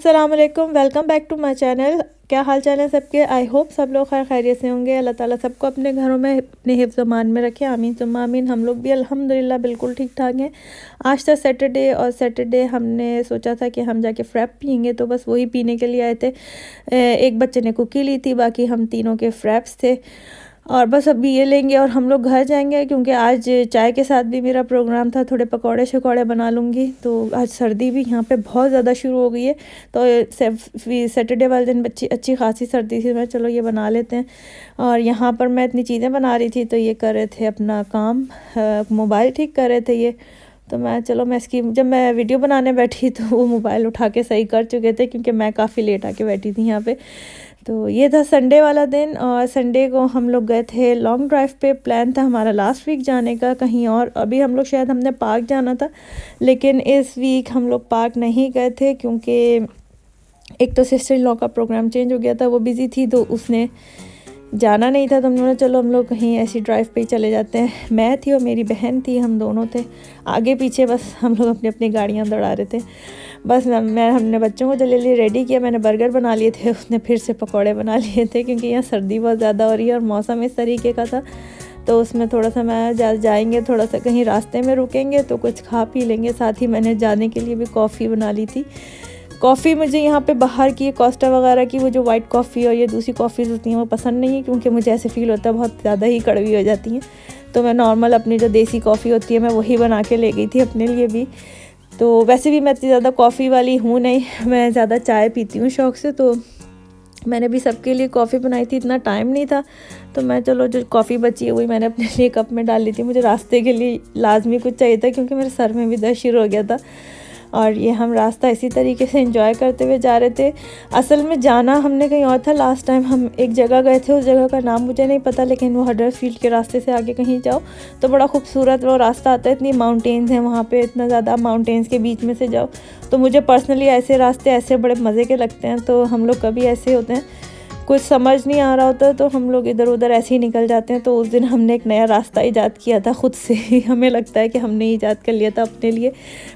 अस्सलाम वालेकुम, welcome back to my channel. क्या हाल चाल है सबके? आई होप सब लोग खैर खैरियत से होंगे। अल्लाह ताला सबको अपने घरों में अपने हिफ्ज़ अमान में रखे, आमीन सुम्मा आमीन। हम लोग भी अल्हम्दुलिल्लाह बिल्कुल ठीक ठाक हैं। आज था सैटरडे और सैटरडे हमने सोचा था कि हम जाके फ्रैप पियेंगे, तो बस वही पीने के लिए आए थे। एक बच्चे ने कुकी ली थी, बाकी हम तीनों के फ्रैप्स थे और बस अभी ये लेंगे और हम लोग घर जाएंगे, क्योंकि आज चाय के साथ भी मेरा प्रोग्राम था। थोड़े पकौड़े शकौड़े बना लूँगी। तो आज सर्दी भी यहाँ पे बहुत ज़्यादा शुरू हो गई है, तो सैटरडे वाले दिन अच्छी खासी सर्दी थी। मैं चलो ये बना लेते हैं। और यहाँ पर मैं इतनी चीज़ें बना रही थी, तो ये कर रहे थे अपना काम, मोबाइल ठीक कर रहे थे ये। तो मैं इसकी जब मैं वीडियो बनाने बैठी तो वो मोबाइल उठा के सही कर चुके थे, क्योंकि मैं काफ़ी लेट आके बैठी थी यहाँ पे। तो ये था संडे वाला दिन, और संडे को हम लोग गए थे लॉन्ग ड्राइव पे। प्लान था हमारा लास्ट वीक जाने का कहीं और। अभी हम लोग शायद हमने पार्क जाना था, लेकिन इस वीक हम लोग पार्क नहीं गए थे, क्योंकि एक तो सिस्टर इन लॉ का प्रोग्राम चेंज हो गया था, वो बिज़ी थी तो उसने जाना नहीं था। तो हम लोग चलो हम लोग कहीं ऐसी ड्राइव पे ही चले जाते हैं। मैं थी और मेरी बहन थी, हम दोनों थे आगे पीछे, बस हम लोग अपनी अपनी गाड़ियाँ दौड़ा रहे थे। बस हमने बच्चों को जल्दी रेडी किया। मैंने बर्गर बना लिए थे, उसने फिर से पकौड़े बना लिए थे, क्योंकि यहाँ सर्दी बहुत ज़्यादा हो रही है और मौसम इस तरीके का था। तो उसमें थोड़ा सा मैं जाएंगे, थोड़ा सा कहीं रास्ते में रुकेंगे तो कुछ खा पी लेंगे। साथ ही मैंने जाने के लिए भी कॉफ़ी बना ली थी। कॉफ़ी मुझे यहाँ पे बाहर की कोस्टा वगैरह की वो जो वाइट कॉफ़ी और ये दूसरी कॉफ़ीज़ होती हैं वो पसंद नहीं है, क्योंकि मुझे ऐसे फ़ील होता है बहुत ज़्यादा ही कड़वी हो जाती हैं। तो मैं नॉर्मल अपनी जो देसी कॉफ़ी होती है मैं वही बना के ले गई थी अपने लिए भी। तो वैसे भी मैं इतनी ज़्यादा कॉफ़ी वाली हूँ नहीं, मैं ज़्यादा चाय पीती हूँ शौक़ से। तो मैंने भी सबके लिए कॉफ़ी बनाई थी, इतना टाइम नहीं था, तो मैं चलो जो कॉफ़ी बची है वही मैंने अपने लिए कप में डाल ली थी। मुझे रास्ते के लिए लाजमी कुछ चाहिए था, क्योंकि मेरे सर में भी दर्द शुरू हो गया था। और ये हम रास्ता इसी तरीके से एंजॉय करते हुए जा रहे थे। असल में जाना हमने कहीं और था। लास्ट टाइम हम एक जगह गए थे, उस जगह का नाम मुझे नहीं पता, लेकिन वो हडर्सफील्ड के रास्ते से आगे कहीं जाओ तो बड़ा खूबसूरत वो रास्ता आता है। इतनी माउंटेन्स हैं वहाँ पे, इतना ज़्यादा माउंटेन्स के बीच में से जाओ। तो मुझे पर्सनली ऐसे रास्ते ऐसे बड़े मज़े के लगते हैं। तो हम लोग कभी ऐसे होते हैं, कुछ समझ नहीं आ रहा होता तो हम लोग इधर उधर ऐसे ही निकल जाते हैं। तो उस दिन हमने एक नया रास्ता ईजाद किया था खुद से ही। हमें लगता है कि हमने ईजाद कर लिया था अपने लिए।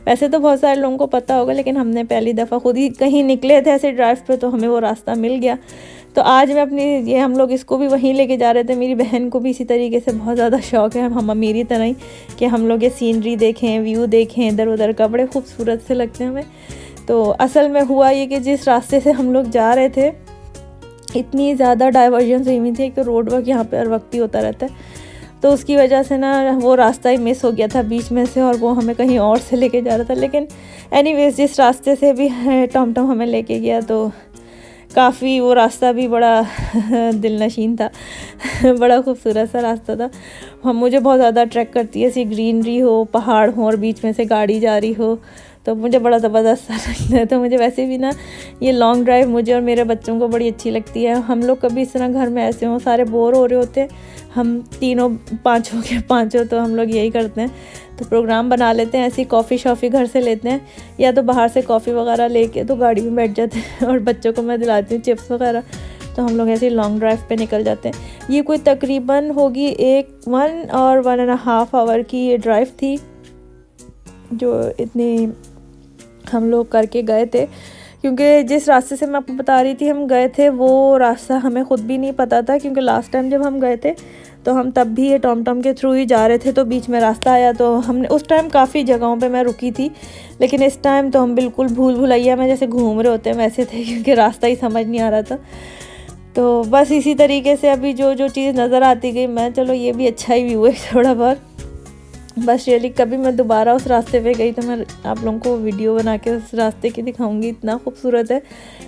वैसे तो बहुत सारे लोगों को पता होगा, लेकिन हमने पहली दफ़ा खुद ही कहीं निकले थे ऐसे ड्राइव पे, तो हमें वो रास्ता मिल गया। तो आज मैं अपनी ये हम लोग इसको भी वहीं लेके जा रहे थे। मेरी बहन को भी इसी तरीके से बहुत ज़्यादा शौक़ है, हम मेरी तरह ही, कि हम लोग ये सीनरी देखें, व्यू देखें इधर उधर का, बड़े खूबसूरत से लगते हैं हमें। तो असल में हुआ ये कि जिस रास्ते से हम लोग जा रहे थे इतनी ज़्यादा डाइवर्जन हुई थी। एक तो रोड वर्क यहाँ पे हर वक्त ही होता रहता है, तो उसकी वजह से ना वो रास्ता ही मिस हो गया था बीच में से, और वो हमें कहीं और से लेके जा रहा था। लेकिन एनीवेज जिस रास्ते से भी टॉम हमें लेके गया, तो काफ़ी वो रास्ता भी बड़ा दिलनशीन था। बड़ा खूबसूरत सा रास्ता था। मुझे बहुत ज़्यादा अट्रैक्ट करती है ऐसी ग्रीनरी हो, पहाड़ हो और बीच में से गाड़ी जा रही हो, तो मुझे बड़ा ज़बरदस्त सा लगता है। तो मुझे वैसे भी ना ये लॉन्ग ड्राइव मुझे और मेरे बच्चों को बड़ी अच्छी लगती है। हम लोग कभी इस तरह घर में ऐसे हों, सारे बोर हो रहे होते हैं, हम तीनों पाँचों के पाँचों, तो हम लोग यही करते हैं, तो प्रोग्राम बना लेते हैं ऐसी कॉफ़ी शॉफ़ी घर से लेते हैं, या तो बाहर से कॉफ़ी वगैरह लेके तो गाड़ी में बैठ जाते हैं, और बच्चों को मैं दिलाती हूँ चिप्स वगैरह। तो हम लोग ऐसे लॉन्ग ड्राइव पे निकल जाते हैं। ये कोई तकरीबन होगी 1.5 आवर की ये ड्राइव थी, जो इतनी हम लोग करके गए थे। क्योंकि जिस रास्ते से मैं आपको बता रही थी हम गए थे, वो रास्ता हमें ख़ुद भी नहीं पता था, क्योंकि लास्ट टाइम जब हम गए थे तो हम तब भी ये टॉम के थ्रू ही जा रहे थे, तो बीच में रास्ता आया। तो हमने उस टाइम काफ़ी जगहों पे मैं रुकी थी, लेकिन इस टाइम तो हम बिल्कुल भूल भुलैया में जैसे घूम रहे होते हैं वैसे थे, क्योंकि रास्ता ही समझ नहीं आ रहा था। तो बस इसी तरीके से अभी जो चीज़ नज़र आती गई, मैं चलो ये भी अच्छा ही व्यू है थोड़ा बहुत। बस रियली कभी मैं दोबारा उस रास्ते पे गई तो मैं आप लोगों को वीडियो बना के उस रास्ते की दिखाऊंगी। इतना खूबसूरत है,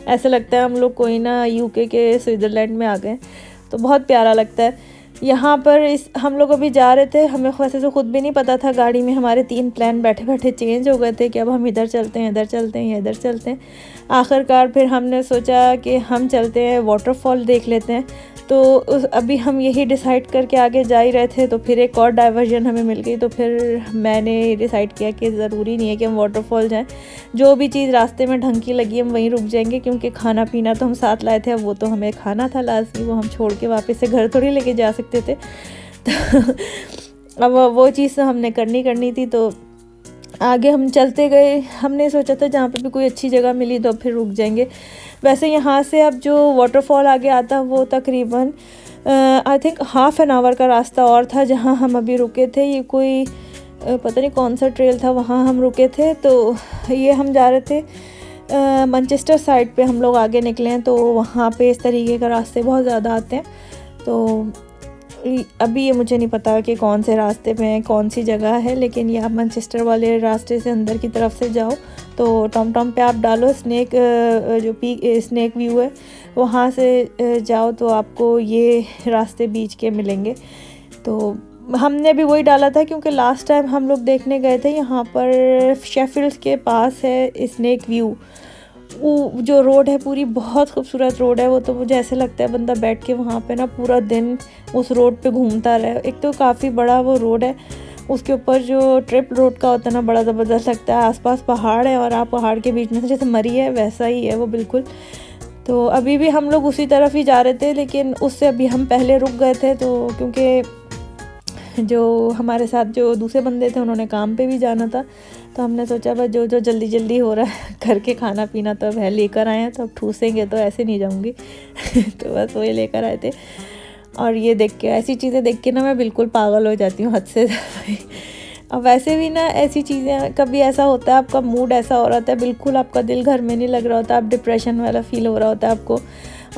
ऐसा लगता है हम लोग कोई ना यूके के स्विट्ज़रलैंड में आ गए। तो बहुत प्यारा लगता है। यहाँ पर हम लोग अभी जा रहे थे, हमें वैसे तो ख़ुद भी नहीं पता था, गाड़ी में हमारे 3 प्लान बैठे बैठे चेंज हो गए थे कि अब हम इधर चलते हैं, इधर चलते हैं, इधर चलते हैं। आखिरकार फिर हमने सोचा कि हम चलते हैं वाटरफॉल देख लेते हैं। तो अभी हम यही डिसाइड करके आगे जा ही रहे थे, तो फिर एक और डाइवर्जन हमें मिल गई। तो फिर मैंने डिसाइड किया कि ज़रूरी नहीं है कि हम वाटरफॉल जाएं, जो भी चीज़ रास्ते में ढंग की लगी हम वहीं रुक जाएंगे, क्योंकि खाना पीना तो हम साथ लाए थे, अब वो तो हमें खाना था लाजमी, वो हम छोड़ के वापस से घर थोड़ी लेके जा सकते थे। तो अब वो चीज़ तो हमने करनी थी। तो आगे हम चलते गए, हमने सोचा था जहाँ पे भी कोई अच्छी जगह मिली तो फिर रुक जाएंगे। वैसे यहाँ से अब जो वाटरफॉल आगे आता है वो तकरीबन I think half an hour का रास्ता और था जहाँ हम अभी रुके थे। ये कोई पता नहीं कौन सा ट्रेल था, वहाँ हम रुके थे। तो ये हम जा रहे थे मैनचेस्टर साइड पे हम लोग आगे निकले हैं, तो वहाँ पे इस तरीके का रास्ते बहुत ज़्यादा आते हैं। तो अभी ये मुझे नहीं पता कि कौन से रास्ते में कौन सी जगह है, लेकिन ये आप मैनचेस्टर वाले रास्ते से अंदर की तरफ से जाओ तो टॉम टॉम पे आप डालो स्नैक जो पीक स्नैक व्यू है वहाँ से जाओ तो आपको ये रास्ते बीच के मिलेंगे। तो हमने भी वही डाला था क्योंकि लास्ट टाइम हम लोग देखने गए थे यहाँ पर शेफील्ड के पास है स्नैक व्यू। वो जो रोड है पूरी बहुत खूबसूरत रोड है वो, तो मुझे ऐसे लगता है बंदा बैठ के वहाँ पे ना पूरा दिन उस रोड पे घूमता रहे। एक तो काफ़ी बड़ा वो रोड है, उसके ऊपर जो ट्रिप रोड का होता है ना बड़ा ज़बरदस्त लगता है। आसपास पहाड़ है और आप पहाड़ के बीच में से, जैसे मरी है वैसा ही है वो बिल्कुल। तो अभी भी हम लोग उसी तरफ ही जा रहे थे, लेकिन उससे अभी हम पहले रुक गए थे। तो क्योंकि जो हमारे साथ जो दूसरे बंदे थे उन्होंने काम पे भी जाना था, तो हमने सोचा बस जो जो जल्दी जल्दी हो रहा है करके खाना पीना तो अब है लेकर आए हैं, तो अब ठूसेंगे तो ऐसे नहीं जाऊंगी तो बस वही लेकर आए थे। और ये देख के, ऐसी चीज़ें देख के ना मैं बिल्कुल पागल हो जाती हूँ हद से ज़्यादा। अब वैसे भी ना ऐसी चीज़ें कभी ऐसा होता है आपका मूड ऐसा हो रहा था बिल्कुल आपका दिल घर में नहीं लग रहा होता, आप डिप्रेशन वाला फील हो रहा होता है आपको।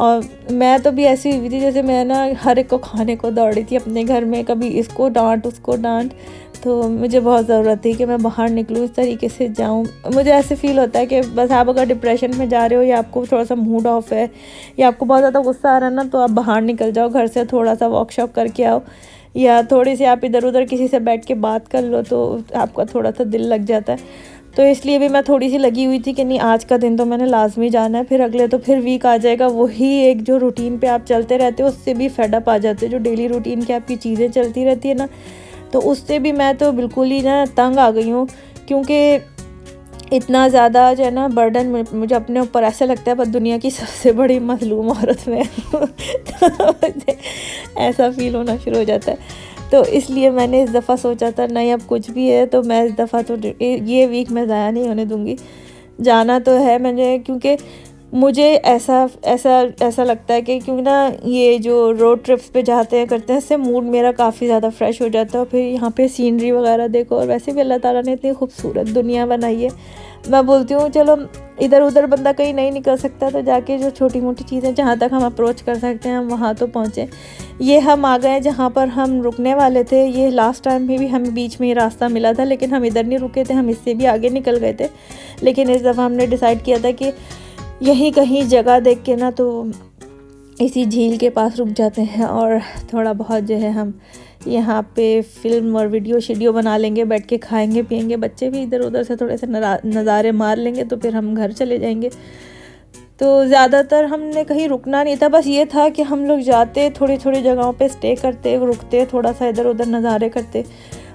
और मैं तो भी ऐसी हुई थी जैसे मैं ना हर एक को खाने को दौड़ रही थी अपने घर में, कभी इसको डांट उसको डांट। तो मुझे बहुत ज़रूरत थी कि मैं बाहर निकलूँ, इस तरीके से जाऊँ। मुझे ऐसे फ़ील होता है कि बस आप अगर डिप्रेशन में जा रहे हो या आपको थोड़ा सा मूड ऑफ है या आपको बहुत ज़्यादा गुस्सा आ रहा है ना, तो आप बाहर निकल जाओ घर से, थोड़ा सा वर्कशॉप करके आओ या थोड़ी सी आप इधर उधर किसी से बैठ के बात कर लो तो आपका थोड़ा सा दिल लग जाता है। तो इसलिए भी मैं थोड़ी सी लगी हुई थी कि नहीं आज का दिन तो मैंने लाजमी जाना है, फिर अगले तो फिर वीक आ जाएगा। वही एक जो रूटीन पे आप चलते रहते हो उससे भी फेड अप आ जाते हो, जो डेली रूटीन की आपकी चीज़ें चलती रहती है ना, तो उससे भी मैं तो बिल्कुल ही ना तंग आ गई हूँ। क्योंकि इतना ज़्यादा जो है ना बर्डन मुझे अपने ऊपर ऐसा लगता है बस दुनिया की सबसे बड़ी मजलूम औरत में तो मुझे ऐसा फील होना शुरू हो जाता है। तो इसलिए मैंने इस दफ़ा सोचा था नहीं अब कुछ भी है तो मैं इस दफ़ा तो ये वीक मैं ज़ाया नहीं होने दूँगी, जाना तो है मैंने। क्योंकि मुझे ऐसा ऐसा ऐसा लगता है कि क्योंकि ना ये जो रोड ट्रिप्स पे जाते हैं करते हैं इससे मूड मेरा काफ़ी ज़्यादा फ्रेश हो जाता है। और फिर यहाँ पे सीनरी वगैरह देखो, और वैसे भी अल्लाह ताला ने इतनी खूबसूरत दुनिया बनाई है। मैं बोलती हूँ चलो इधर उधर बंदा कहीं नहीं निकल सकता तो जाके जो छोटी मोटी चीज़ें जहाँ तक हम अप्रोच कर सकते हैं हम वहाँ तो पहुँचें। ये हम आ गए जहाँ पर हम रुकने वाले थे। ये लास्ट टाइम में भी हमें बीच में ही रास्ता मिला था, लेकिन हम इधर नहीं रुके थे, हम इससे भी आगे निकल गए थे। लेकिन इस दफ़ा हमने डिसाइड किया था कि यहीं कहीं जगह देख के ना तो इसी झील के पास रुक जाते हैं और थोड़ा बहुत जो है हम यहाँ पे फ़िल्म और वीडियो शीडियो बना लेंगे, बैठ के खाएंगे पिएंगे, बच्चे भी इधर उधर से थोड़े से नज़ारे मार लेंगे तो फिर हम घर चले जाएंगे। तो ज़्यादातर हमने कहीं रुकना नहीं था, बस ये था कि हम लोग जाते थोड़ी थोड़ी जगहों पे स्टे करते, रुकते, थोड़ा सा इधर उधर नज़ारे करते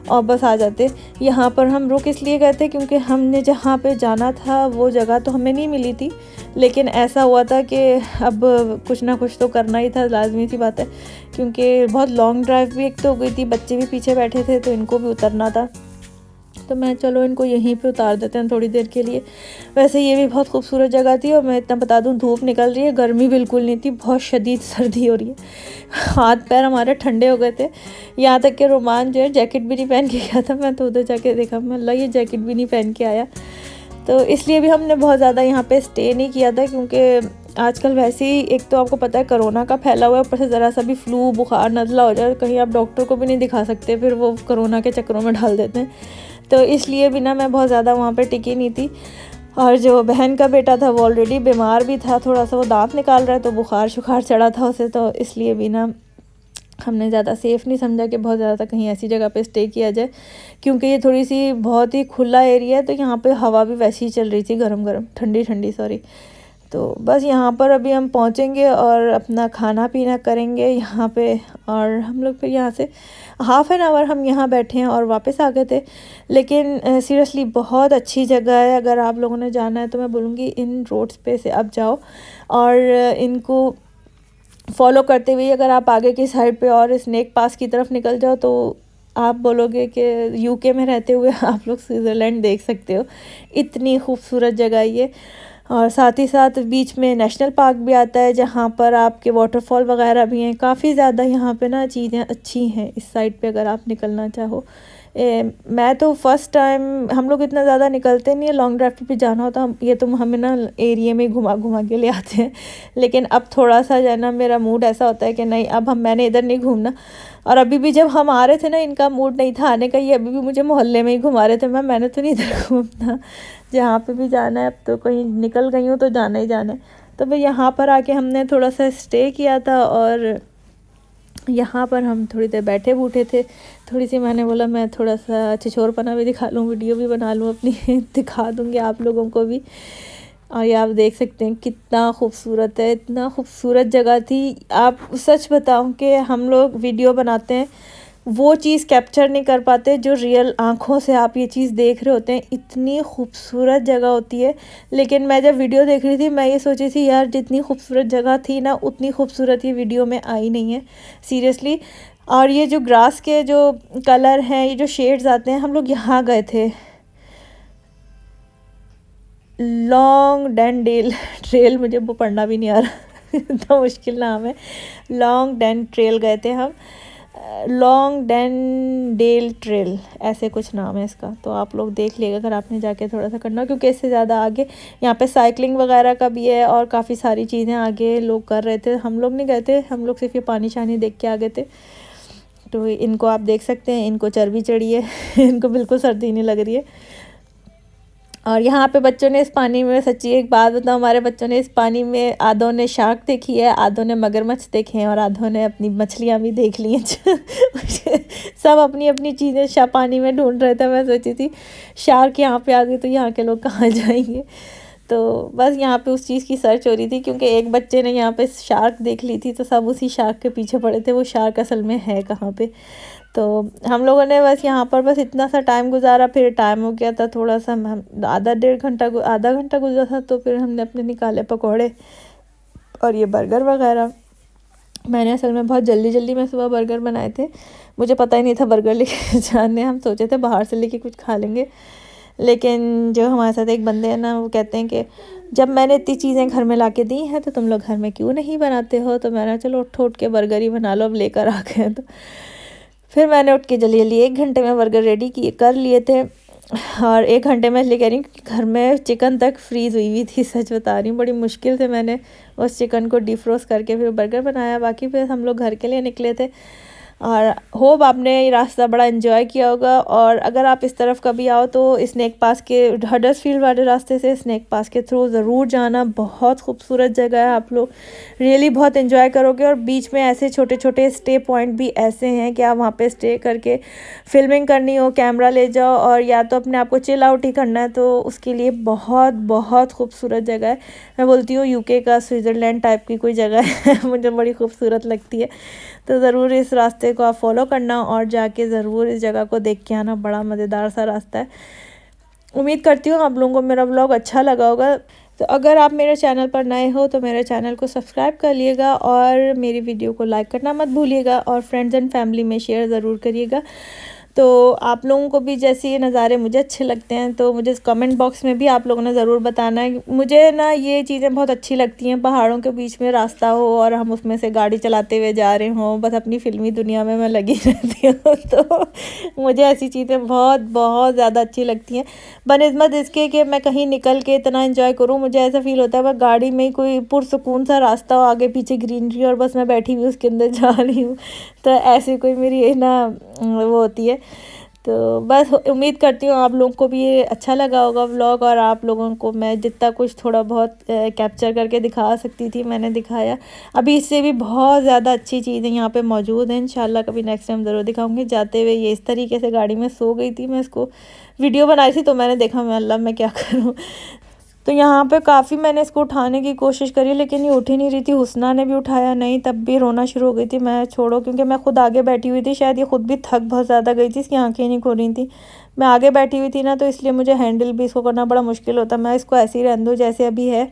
और बस आ जाते। यहाँ पर हम रुक इसलिए गए थे क्योंकि हमने जहाँ पे जाना था वो जगह तो हमें नहीं मिली थी, लेकिन ऐसा हुआ था कि अब कुछ ना कुछ तो करना ही था, लाजमी सी बात है। क्योंकि बहुत लॉन्ग ड्राइव भी एक तो हो गई थी, बच्चे भी पीछे बैठे थे तो इनको भी उतरना था। तो मैं चलो इनको यहीं पे उतार देते हैं थोड़ी देर के लिए। वैसे ये भी बहुत खूबसूरत जगह थी और मैं इतना बता दूं धूप निकल रही है, गर्मी बिल्कुल नहीं थी, बहुत शदीद सर्दी हो रही है। हाथ पैर हमारे ठंडे हो गए थे, यहाँ तक कि रोमान जो है जैकेट भी नहीं पहन के गया था। मैं तो उधर जाके देखा, मैं अल्लाह ये जैकेट भी नहीं पहन के आया। तो इसलिए भी हमने बहुत ज़्यादा यहाँ पे स्टे नहीं किया था, क्योंकि आजकल वैसे ही एक तो आपको पता है कोरोना का फैला हुआ है, ऊपर से ज़रा सा भी फ्लू बुखार नज़ला हो जाए कहीं आप डॉक्टर को भी नहीं दिखा सकते, फिर वो कोरोना के चक्करों में डाल देते हैं। तो इसलिए भी ना मैं बहुत ज़्यादा वहाँ पे टिकी नहीं थी। और जो बहन का बेटा था वो ऑलरेडी बीमार भी था, थोड़ा सा वो दांत निकाल रहा है तो बुखार शुखार चढ़ा था उसे, तो इसलिए भी ना हमने ज़्यादा सेफ़ नहीं समझा कि बहुत ज़्यादा कहीं ऐसी जगह पे स्टे किया जाए। क्योंकि ये थोड़ी सी बहुत ही खुला एरिया है तो यहाँ पे हवा भी वैसी ही चल रही थी, गरम गरम ठंडी ठंडी सॉरी। तो बस यहाँ पर अभी हम पहुँचेंगे और अपना खाना पीना करेंगे यहाँ पे, और हम लोग फिर यहाँ से हाफ़ एन आवर हम यहाँ बैठे हैं और वापस आ गए थे। लेकिन सीरियसली बहुत अच्छी जगह है, अगर आप लोगों ने जाना है तो मैं बोलूँगी इन रोड्स पे से आप जाओ और इनको फॉलो करते हुए अगर आप आगे की साइड पे और स्नैक पास की तरफ निकल जाओ तो आप बोलोगे कि यूके में रहते हुए आप लोग स्विट्ज़रलैंड देख सकते हो। इतनी खूबसूरत जगह ये। और साथ ही साथ बीच में नेशनल पार्क भी आता है जहाँ पर आपके वाटरफॉल वगैरह भी हैं। काफ़ी ज़्यादा यहाँ पे ना चीज़ें अच्छी हैं इस साइड पे अगर आप निकलना चाहो। मैं तो फ़र्स्ट टाइम, हम लोग इतना ज़्यादा निकलते नहीं है, लॉन्ग ड्राइव पे भी जाना होता हम ये तो हमें ना एरिया में घुमा घुमा के ले आते हैं। लेकिन अब थोड़ा सा जो है ना मेरा मूड ऐसा होता है कि नहीं, अब मैंने इधर नहीं घूमना। और अभी भी जब हम आ रहे थे ना, इनका मूड नहीं था आने का, ये अभी भी मुझे मोहल्ले में ही घुमा रहे थे। मैंने तो नहीं इधर घूमना, जहाँ पे भी जाना है अब तो कहीं निकल गई हूँ तो जाना ही जाना है। तो भाई यहाँ पर आके हमने थोड़ा सा स्टे किया था और यहाँ पर हम थोड़ी देर बैठे बूठे थे। थोड़ी सी मैंने बोला मैं थोड़ा सा छिछोरपना भी दिखा लूँ, वीडियो भी बना लूँ अपनी दिखा दूँगी आप लोगों को भी। और ये आप देख सकते हैं कितना खूबसूरत है, इतना खूबसूरत जगह थी। आप सच बताऊं कि हम लोग वीडियो बनाते हैं, वो चीज़ कैप्चर नहीं कर पाते जो रियल आँखों से आप ये चीज़ देख रहे होते हैं। इतनी खूबसूरत जगह होती है। लेकिन मैं जब वीडियो देख रही थी, मैं ये सोची थी यार जितनी खूबसूरत जगह थी ना, उतनी खूबसूरत ये वीडियो में आई नहीं है सीरियसली। और ये जो ग्रास के जो कलर हैं, ये जो शेड्स आते हैं, हम लोग यहाँ गए थे, लॉन्ग डैन डेल ट्रेल, मुझे वो पढ़ना भी नहीं आ रहा इतना मुश्किल नाम है। लॉन्ग डैन ट्रेल गए थे हम, लॉन्ग डैन डेल ट्रेल ऐसे कुछ नाम है इसका। तो आप लोग देख लेगा अगर आपने जाके थोड़ा सा करना, क्योंकि इससे ज़्यादा आगे यहाँ पे साइकिलिंग वगैरह का भी है और काफ़ी सारी चीज़ें आगे लोग कर रहे थे। हम लोग नहीं गए थे, हम लोग सिर्फ ये पानी शानी देख के आ गए थे। तो इनको आप देख सकते हैं, इनको चर्बी चढ़ी है इनको बिल्कुल सर्दी नहीं लग रही है। और यहाँ पे बच्चों ने इस पानी में, सच्ची एक बात बताऊँ, हमारे बच्चों ने इस पानी में आधों ने शार्क देखी है, आधों ने मगरमच्छ देखे हैं और आधों ने अपनी मछलियाँ भी देख ली हैं सब अपनी अपनी चीज़ें पानी में ढूंढ रहे थे। मैं सोची थी शार्क यहाँ पे आ गई तो यहाँ के लोग कहाँ जाएंगे। तो बस यहाँ पे उस चीज़ की सर्च हो रही थी, क्योंकि एक बच्चे ने यहाँ पे शार्क देख ली थी तो सब उसी शार्क के पीछे पड़े थे, वो शार्क असल में है कहाँ पे। तो हम लोगों ने बस यहाँ पर बस इतना सा टाइम गुजारा। फिर टाइम हो गया था थोड़ा सा, हम आधा घंटा गुजरा था। तो फिर हमने अपने निकाले पकौड़े और ये बर्गर वगैरह। मैंने असल में बहुत जल्दी में सुबह बर्गर बनाए थे, मुझे पता ही नहीं था बर्गर लेके जाने। हम सोचे थे बाहर से लेके कुछ खा लेंगे, लेकिन जो हमारे साथ एक बंदे हैं ना, वो कहते हैं कि जब मैंने इतनी चीज़ें घर में ला के दी हैं तो तुम लोग घर में क्यों नहीं बनाते हो। तो मैंने चलो उठ के बर्गर ही बना लो, अब लेकर आ गए। तो फिर मैंने उठ के जल्दी 1 घंटे में बर्गर रेडी कर लिए थे। और 1 घंटे में इसलिए कह रही हूँ कि घर में चिकन तक फ्रीज़ हुई थी, सच बता रही हूँ। बड़ी मुश्किल से मैंने उस चिकन को डिफ्रोस्ट करके फिर बर्गर बनाया। बाकी फिर हम लोग घर के लिए निकले थे। और होप आपने ये रास्ता बड़ा एंजॉय किया होगा। और अगर आप इस तरफ कभी आओ तो स्नैक पास के, हडर्सफील्ड वाले रास्ते से स्नैक पास के थ्रू ज़रूर जाना। बहुत खूबसूरत जगह है, आप लोग रियली बहुत एंजॉय करोगे। और बीच में ऐसे छोटे छोटे स्टे पॉइंट भी ऐसे हैं कि आप वहाँ पे स्टे करके फिल्मिंग करनी हो, कैमरा ले जाओ, और या तो अपने आप को चिल आउट ही करना है तो उसके लिए बहुत बहुत खूबसूरत जगह है। मैं बोलती हूँ यूके का स्विट्ज़रलैंड टाइप की कोई जगह है मुझे बड़ी खूबसूरत लगती है। तो ज़रूर इस रास्ते को आप फॉलो करना और जाके ज़रूर इस जगह को देख के आना। बड़ा मज़ेदार सा रास्ता है। उम्मीद करती हूँ आप लोगों को मेरा ब्लॉग अच्छा लगा होगा। तो अगर आप मेरे चैनल पर नए हो तो मेरे चैनल को सब्सक्राइब कर लिएगा और मेरी वीडियो को लाइक करना मत भूलिएगा, और फ्रेंड्स एंड फैमिली में शेयर ज़रूर करिएगा। तो आप लोगों को भी जैसे ये नज़ारे मुझे अच्छे लगते हैं तो मुझे कमेंट बॉक्स में भी आप लोगों ने ज़रूर बताना है। मुझे ना ये चीज़ें बहुत अच्छी लगती हैं, पहाड़ों के बीच में रास्ता हो और हम उसमें से गाड़ी चलाते हुए जा रहे हों, बस अपनी फ़िल्मी दुनिया में मैं लगी रहती हूँ तो मुझे ऐसी चीज़ें बहुत बहुत ज़्यादा अच्छी लगती हैं। बनिस्बत इसके कि मैं कहीं निकल के इतना एंजॉय करूँ, मुझे ऐसा फ़ील होता है बस गाड़ी में ही कोई पुरसुकून सा रास्ता हो, आगे पीछे ग्रीनरी और बस मैं बैठी हुई उसके अंदर जा रही हूँ। तो ऐसी कोई मेरी ना वो होती है। तो बस उम्मीद करती हूँ आप लोगों को भी ये अच्छा लगा होगा व्लॉग, और आप लोगों को मैं जितना कुछ थोड़ा बहुत कैप्चर करके दिखा सकती थी मैंने दिखाया। अभी इससे भी बहुत ज़्यादा अच्छी चीज़ें यहाँ पे मौजूद हैं। इंशाल्लाह कभी नेक्स्ट टाइम ज़रूर दिखाऊंगी। जाते हुए ये इस तरीके से गाड़ी में सो गई थी, मैं इसको वीडियो बनाई थी तो मैंने देखा मैं अल्लाह मैं क्या करूँ। तो यहाँ पे काफ़ी मैंने इसको उठाने की कोशिश करी लेकिन ये उठ ही नहीं रही थी। हुस्ना ने भी उठाया नहीं, तब भी रोना शुरू हो गई थी। मैं छोड़ो, क्योंकि मैं खुद आगे बैठी हुई थी, शायद ये खुद भी थक बहुत ज़्यादा गई थी, इसकी आंखें नहीं खो रही थी। मैं आगे बैठी हुई थी ना, तो इसलिए मुझे हैंडल भी इसको करना बड़ा मुश्किल होता। मैं इसको ऐसे ही रहने दूँ जैसे अभी है,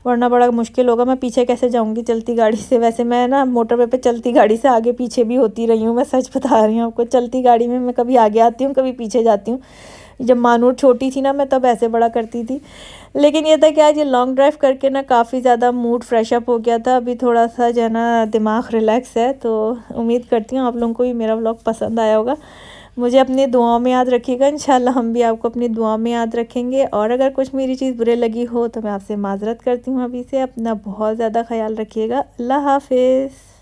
वरना बड़ा मुश्किल होगा। मैं पीछे कैसे जाऊँगी चलती गाड़ी से। वैसे मैं ना मोटरवे पे चलती गाड़ी से आगे पीछे भी होती रही हूँ, मैं सच बता रही हूँ आपको। चलती गाड़ी में मैं कभी आगे आती हूँ, कभी पीछे जाती हूँ। जब मानूर छोटी थी ना, मैं तब ऐसे बड़ा करती थी। लेकिन ये था कि आज ये लॉन्ग ड्राइव करके ना काफ़ी ज़्यादा मूड फ्रेश अप हो गया था। अभी थोड़ा सा जो है ना दिमाग रिलैक्स है। तो उम्मीद करती हूँ आप लोगों को भी मेरा व्लॉग पसंद आया होगा। मुझे अपनी दुआओं में याद रखिएगा। इंशाल्लाह हम भी आपको अपनी दुआओं में याद रखेंगे। और अगर कुछ मेरी चीज़ बुरे लगी हो तो मैं आपसे माज़रत करती हूँ। अभी से अपना बहुत ज़्यादा ख्याल रखिएगा। अल्लाह हाफ़िज़।